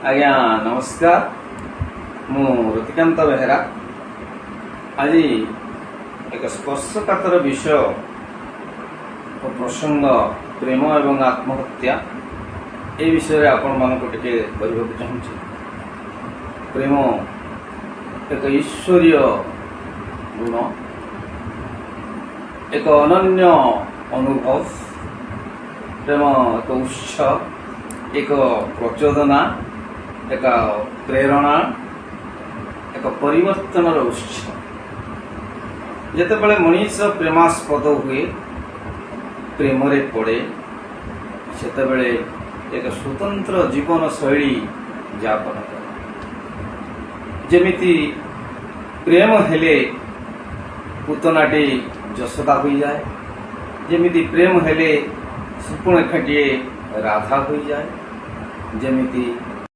ଆଜ୍ଞା ନମସ୍କାର। ମୁଁ ରତିକାନ୍ତ ବେହେରା। ଆଜି ଏକ ସ୍ପର୍ଶକାତର ବିଷୟ ଓ ପ୍ରସଙ୍ଗ ପ୍ରେମ ଏବଂ ଆତ୍ମହତ୍ୟା ଏ ବିଷୟରେ ଆପଣମାନଙ୍କୁ ଟିକେ କହିବାକୁ ଚାହୁଁଛି। ପ୍ରେମ ଏକ ଈଶ୍ୱରୀୟ ଗୁଣ, ଏକ ଅନନ୍ୟ ଅନୁଭବ। ପ୍ରେମ ଏକ ଉତ୍ସ, ଏକ ପ୍ରଚୋଦନା, ଏକ ପ୍ରେରଣା, ଏକ ପରିବର୍ତ୍ତନର ଉତ୍ସ। ଯେତେବେଳେ ମଣିଷ ପ୍ରେମାସ୍ପଦ ହୁଏ, ପ୍ରେମରେ ପଡ଼େ, ସେତେବେଳେ ଏକ ସ୍ୱତନ୍ତ୍ର ଜୀବନ ଶୈଳୀ ଯାପନ କରେ। ଯେମିତି ପ୍ରେମ ହେଲେ ପୁତନାଟି ଯଶୋଦା ହୋଇଯାଏ, ଯେମିତି ପ୍ରେମ ହେଲେ ସୁପର୍ଣ୍ଣରେଖାଟିଏ ରାଧା ହୋଇଯାଏ, ଯେମିତି